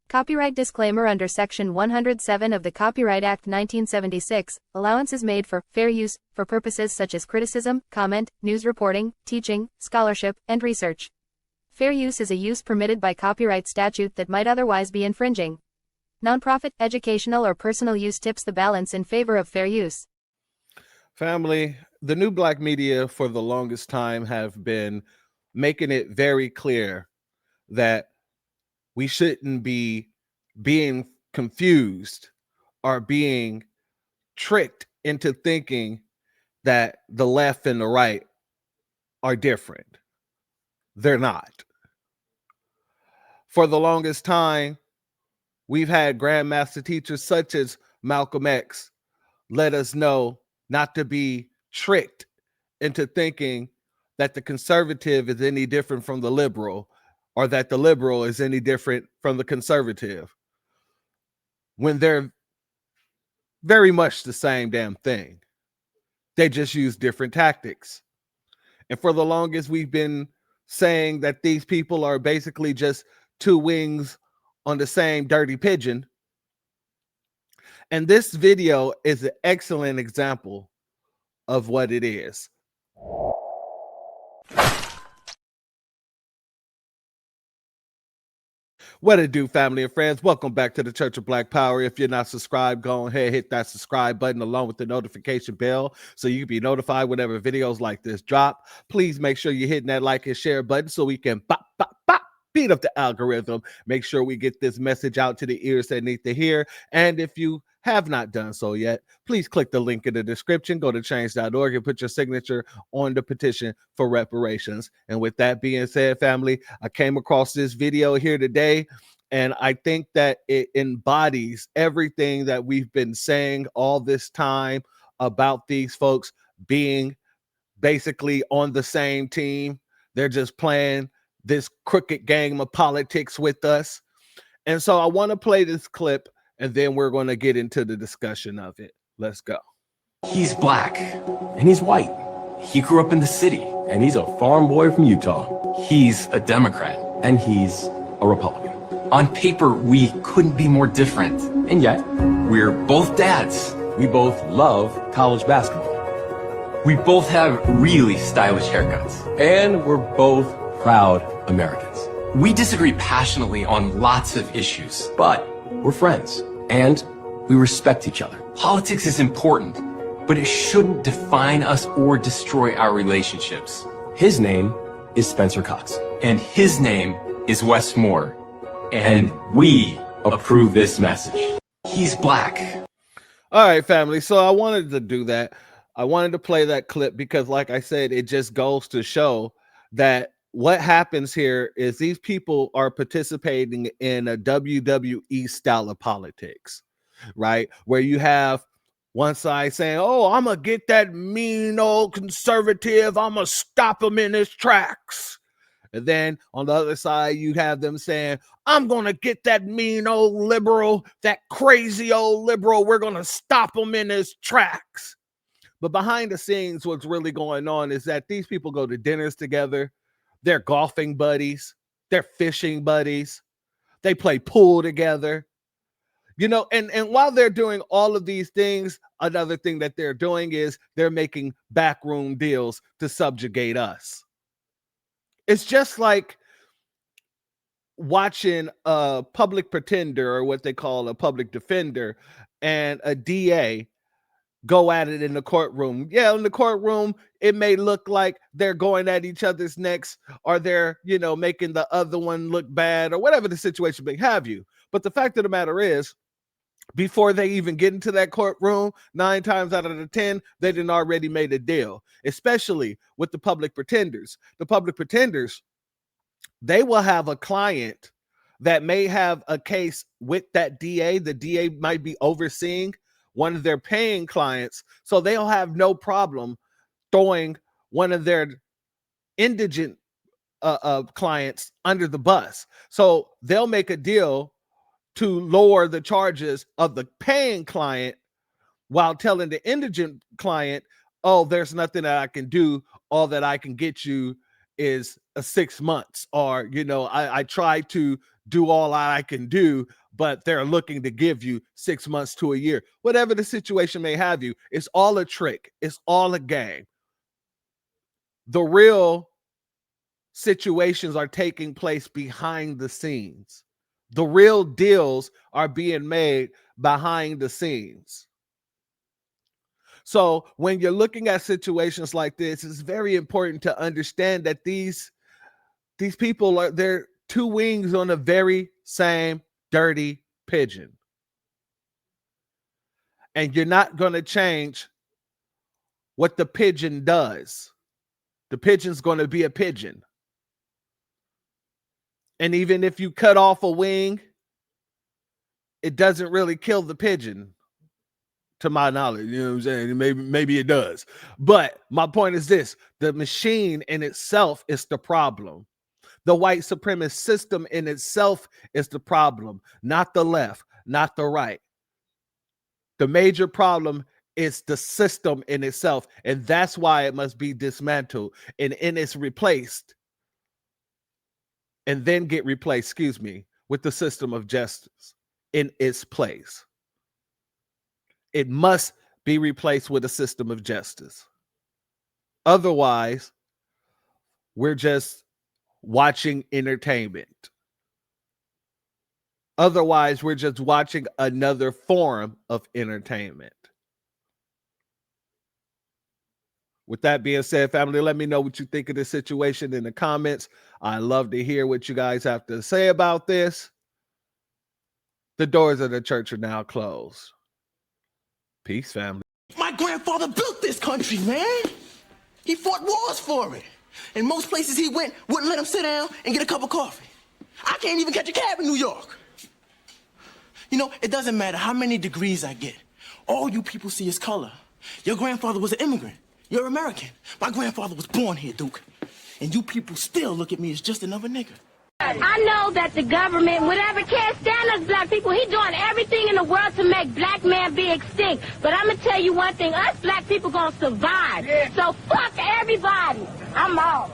Copyright disclaimer. Under Section 107 of the Copyright Act 1976, allowance is made for fair use for purposes such as criticism, comment, news reporting, teaching, scholarship, and research. Fair use is a use permitted by copyright statute that might otherwise be infringing. Nonprofit, educational, or personal use tips the balance in favor of fair use. Family, the new black media for the longest time have been making it very clear that we shouldn't be being confused or being tricked into thinking that the left and the right are different. They're not. For the longest time, we've had grandmaster teachers such as Malcolm X let us know not to be tricked into thinking that the conservative is any different from the liberal, or that the liberal is any different from the conservative, when they're very much the same damn thing. They just use different tactics. And for the longest, we've been saying that these people are basically just two wings on the same dirty pigeon. And this video is an excellent example of what it is. What it do, family and friends? Welcome back to the Church of Black Power. If you're not subscribed, go ahead, hit that subscribe button along with the notification bell so you can be notified whenever videos like this drop. Please make sure you're hitting that like and share button so we can beat up the algorithm. Make sure we get this message out to the ears that need to hear. And if you have not done so yet, please click the link in the description, go to change.org and put your signature on the petition for reparations. And with that being said, family, I came across this video here today, and I think that it embodies everything that we've been saying all this time about these folks being basically on the same team. They're just playing this crooked game of politics with us. And so I want to play this clip, and then we're going to get into the discussion of it. Let's go. He's black and he's white. He grew up in the city and he's a farm boy from Utah. He's a Democrat and he's a Republican. On paper, we couldn't be more different. And yet, we're both dads. We both love college basketball. We both have really stylish haircuts. And we're both proud Americans. We disagree passionately on lots of issues, but we're friends and we respect each other. Politics is important, but it shouldn't define us or destroy our relationships. His name is Spencer Cox. And his name is Wes Moore. And we approve this message. He's black. All right, family. So I wanted to do that. I wanted to play that clip because, like I said, it just goes to show that what happens here is these people are participating in a WWE style of politics, right? Where you have one side saying, oh, I'm going to get that mean old conservative. I'm going to stop him in his tracks. And then on the other side, you have them saying, I'm going to get that mean old liberal, that crazy old liberal. We're going to stop him in his tracks. But behind the scenes, what's really going on is that these people go to dinners together. They're golfing buddies. They're fishing buddies. They play pool together. You know, and while they're doing all of these things, another thing that they're doing is they're making backroom deals to subjugate us. It's just like watching a public pretender, or what they call a public defender, and a DA go at it in the courtroom. Yeah, in the courtroom, it may look like they're going at each other's necks, or they're, you know, making the other one look bad, or whatever the situation may have you. But the fact of the matter is, before they even get into that courtroom, 9 times out of the 10, they didn't already made a deal, especially with the public pretenders. The public pretenders, they will have a client that may have a case with that DA. The DA might be overseeing one of their paying clients, so they'll have no problem throwing one of their indigent clients under the bus. So they'll make a deal to lower the charges of the paying client while telling the indigent client, oh, there's nothing that I can do. All that I can get you is a 6 months, or, you know, I try to do all I can do, but they're looking to give you 6 months to a year. Whatever the situation may have you, it's all a trick. It's all a game. The real situations are taking place behind the scenes. The real deals are being made behind the scenes. So when you're looking at situations like this, it's very important to understand that these people are, they're two wings on a very same dirty pigeon. And you're not going to change what the pigeon does. The pigeon's going to be a pigeon. And even if you cut off a wing, it doesn't really kill the pigeon, to my knowledge. You know what I'm saying? Maybe it does. But my point is this: the machine in itself is the problem. The white supremacist system in itself is the problem, not the left, not the right. The major problem is the system in itself, and that's why it must be dismantled and it's replaced, and then get replaced, with the system of justice in its place. It must be replaced with a system of justice. Otherwise, we're just watching entertainment. Otherwise, we're just watching another form of entertainment. With that being said, family, let me know what you think of this situation in the comments. I love to hear what you guys have to say about this. The doors of the church are now closed. Peace, family. My grandfather built this country, man. He fought wars for it. And most places he went wouldn't let him sit down and get a cup of coffee. I can't even catch a cab in New York. You know, it doesn't matter how many degrees I get. All you people see is color. Your grandfather was an immigrant. You're American. My grandfather was born here, Duke. And you people still look at me as just another nigga. I know that the government, whatever can't stand us black people, he's doing everything in the world to make black man be extinct. But I'm going to tell you one thing, us black people going to survive. Yeah. So fuck everybody. I'm out.